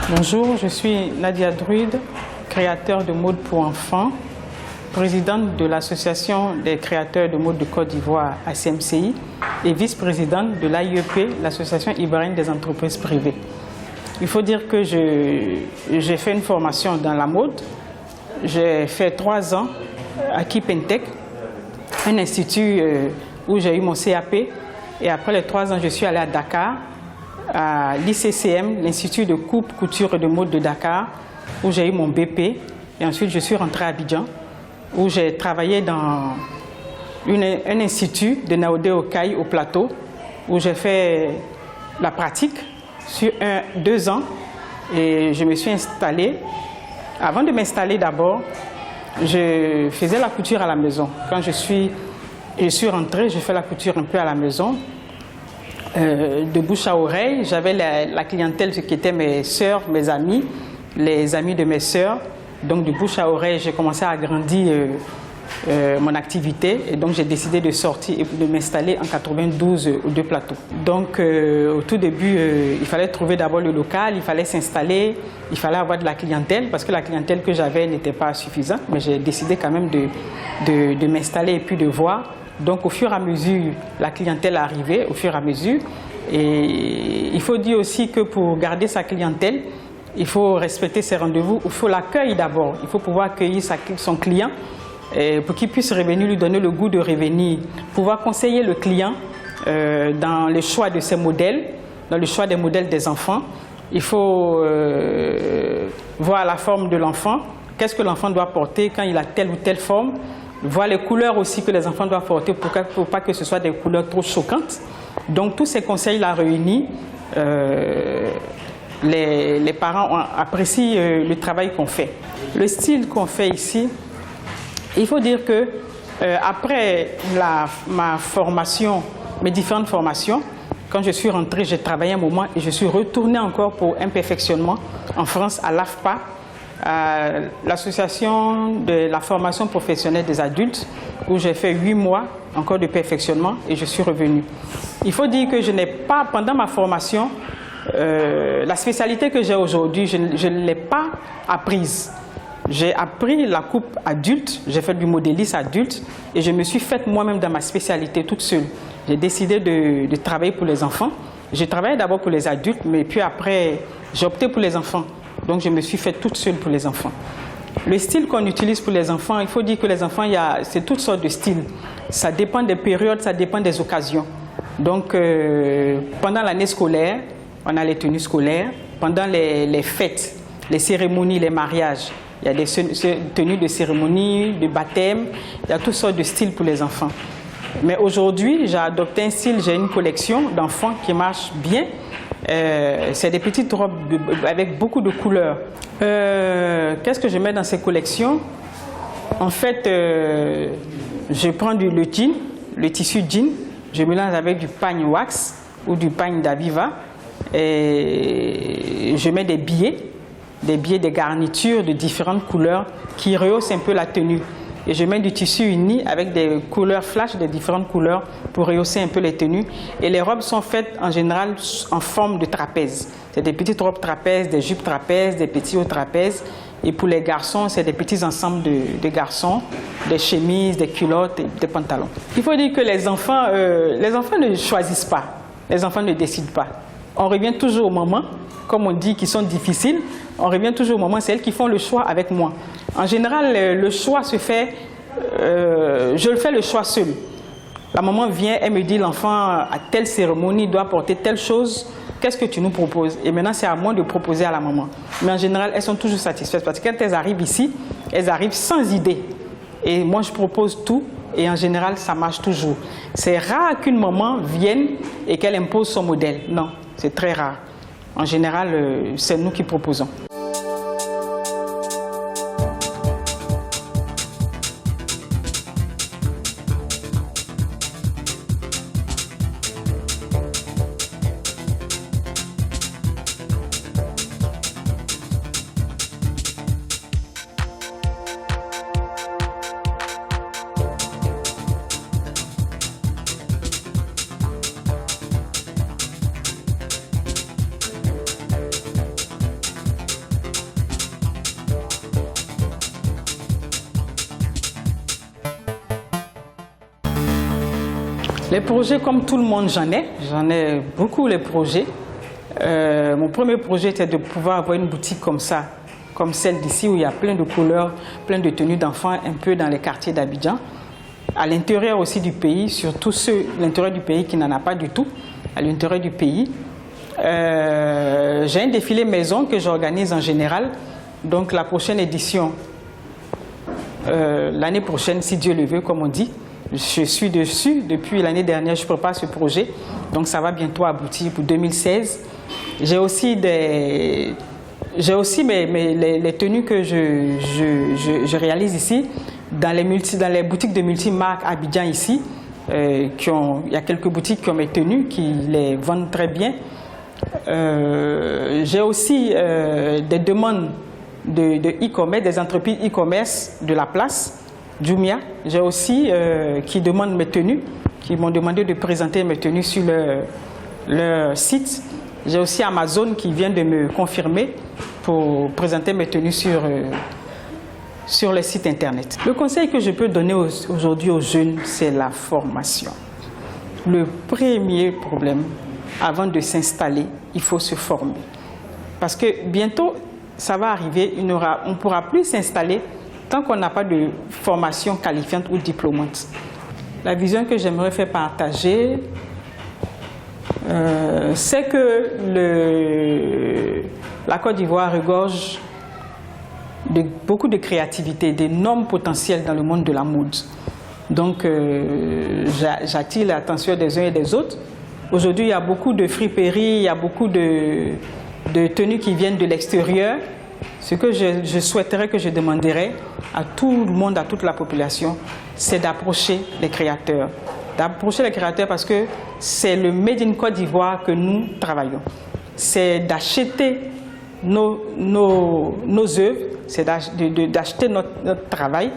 Bonjour, je suis Nadia Druide, créateur de mode pour enfants, présidente de l'Association des créateurs de mode de Côte d'Ivoire, ACMCI, et vice-présidente de l'AIEP, l'Association ivoirienne des entreprises privées. Il faut dire que j'ai fait une formation dans la mode. J'ai fait 3 ans à Kipentec, un institut où j'ai eu mon CAP. Et après les 3 ans, je suis allée à Dakar, à l'ICCM, l'Institut de coupe, couture et de mode de Dakar, où j'ai eu mon BP. Et ensuite, je suis rentrée à Abidjan, où j'ai travaillé dans un institut de Naoudé Okaï au plateau, où j'ai fait la pratique sur 2 ans. Et je me suis installée. Avant de m'installer d'abord, je faisais la couture à la maison. Quand je suis rentrée, j'ai fait la couture un peu à la maison. De bouche à oreille, j'avais la clientèle qui était mes sœurs, mes amis, les amis de mes sœurs. Donc de bouche à oreille, j'ai commencé à agrandir mon activité et donc j'ai décidé de sortir et de m'installer en 92 aux 2 plateaux. Donc au tout début, il fallait trouver d'abord le local, il fallait s'installer, il fallait avoir de la clientèle parce que la clientèle que j'avais n'était pas suffisante, mais j'ai décidé quand même de m'installer et puis de voir. Donc au fur et à mesure, la clientèle arrivait, au fur et à mesure. Et il faut dire aussi que pour garder sa clientèle, il faut respecter ses rendez-vous, il faut l'accueil d'abord. Il faut pouvoir accueillir son client pour qu'il puisse revenir, lui donner le goût de revenir. Pouvoir conseiller le client dans le choix de ses modèles, dans le choix des modèles des enfants. Il faut voir la forme de l'enfant, qu'est-ce que l'enfant doit porter quand il a telle ou telle forme. Voir les couleurs aussi que les enfants doivent porter pour pas que ce soit des couleurs trop choquantes. Donc tous ces conseils-là réunis, les parents apprécient le travail qu'on fait. Le style qu'on fait ici, il faut dire que après ma formation, mes différentes formations, quand je suis rentrée, j'ai travaillé un moment et je suis retournée encore pour un perfectionnement en France à l'AFPA, l'association de la formation professionnelle des adultes, où j'ai fait 8 mois encore de perfectionnement et je suis revenue. Il faut dire que je n'ai pas, pendant ma formation, la spécialité que j'ai aujourd'hui, je ne l'ai pas apprise. J'ai appris la coupe adulte, j'ai fait du modélisme adulte et je me suis faite moi-même dans ma spécialité toute seule. J'ai décidé de travailler pour les enfants. J'ai travaillé d'abord pour les adultes, mais puis après, j'ai opté pour les enfants. Donc je me suis faite toute seule pour les enfants. Le style qu'on utilise pour les enfants, il faut dire que les enfants, c'est toutes sortes de styles. Ça dépend des périodes, ça dépend des occasions. Donc pendant l'année scolaire, on a les tenues scolaires. Pendant les fêtes, les cérémonies, les mariages, il y a des tenues de cérémonie, de baptême. Il y a toutes sortes de styles pour les enfants. Mais aujourd'hui, j'ai adopté un style, j'ai une collection d'enfants qui marche bien. C'est des petites robes avec beaucoup de couleurs. Qu'est-ce que je mets dans ces collections? En fait, je prends le jean, le tissu jean, je mélange avec du pagne wax ou du pagne d'Aviva et je mets des billets, des garnitures de différentes couleurs qui rehaussent un peu la tenue. Et je mets du tissu uni avec des couleurs flash, de différentes couleurs pour rehausser un peu les tenues. Et les robes sont faites en général en forme de trapèze. C'est des petites robes trapèzes, des jupes trapèzes, des petits hauts trapèzes. Et pour les garçons, c'est des petits ensembles de garçons, des chemises, des culottes, des pantalons. Il faut dire que les enfants ne choisissent pas, les enfants ne décident pas. On revient toujours au moment, comme on dit, qui sont difficiles. On revient toujours au moment, c'est elles qui font le choix avec moi. En général, le choix se fait, je le fais le choix seul. La maman vient, elle me dit, l'enfant à telle cérémonie doit porter telle chose, qu'est-ce que tu nous proposes? Et maintenant, c'est à moi de proposer à la maman. Mais en général, elles sont toujours satisfaites parce que quand elles arrivent ici, elles arrivent sans idée. Et moi, je propose tout et en général, ça marche toujours. C'est rare qu'une maman vienne et qu'elle impose son modèle. Non, c'est très rare. En général, c'est nous qui proposons. Les projets, comme tout le monde, j'en ai beaucoup les projets. Mon premier projet était de pouvoir avoir une boutique comme ça, comme celle d'ici, où il y a plein de couleurs, plein de tenues d'enfants, un peu dans les quartiers d'Abidjan. À l'intérieur aussi du pays, surtout l'intérieur du pays qui n'en a pas du tout, à l'intérieur du pays. J'ai un défilé maison que j'organise en général. Donc la prochaine édition, l'année prochaine, si Dieu le veut, comme on dit, je suis dessus. Depuis l'année dernière, je prépare ce projet. Donc ça va bientôt aboutir pour 2016. J'ai aussi les tenues que je réalise ici dans les boutiques de multimarques Abidjan ici. Il y a quelques boutiques qui ont mes tenues, qui les vendent très bien. J'ai aussi des demandes de e-commerce, des entreprises e-commerce de la place, Jumia. J'ai aussi qui demandent mes tenues, qui m'ont demandé de présenter mes tenues sur leur site. J'ai aussi Amazon qui vient de me confirmer pour présenter mes tenues sur le site internet. Le conseil que je peux donner aujourd'hui aux jeunes, c'est la formation. Le premier problème, avant de s'installer, il faut se former. Parce que bientôt, ça va arriver, on ne pourra plus s'installer tant qu'on n'a pas de formation qualifiante ou diplômante. La vision que j'aimerais faire partager, c'est que la Côte d'Ivoire regorge de beaucoup de créativité, d'énormes potentiels dans le monde de la mode. Donc, j'attire l'attention des uns et des autres. Aujourd'hui, il y a beaucoup de friperies, il y a beaucoup de tenues qui viennent de l'extérieur. Ce que je souhaiterais, que je demanderais à tout le monde, à toute la population, c'est d'approcher les créateurs. D'approcher les créateurs parce que c'est le Made in Côte d'Ivoire que nous travaillons. C'est d'acheter nos œuvres, c'est d'acheter notre travail.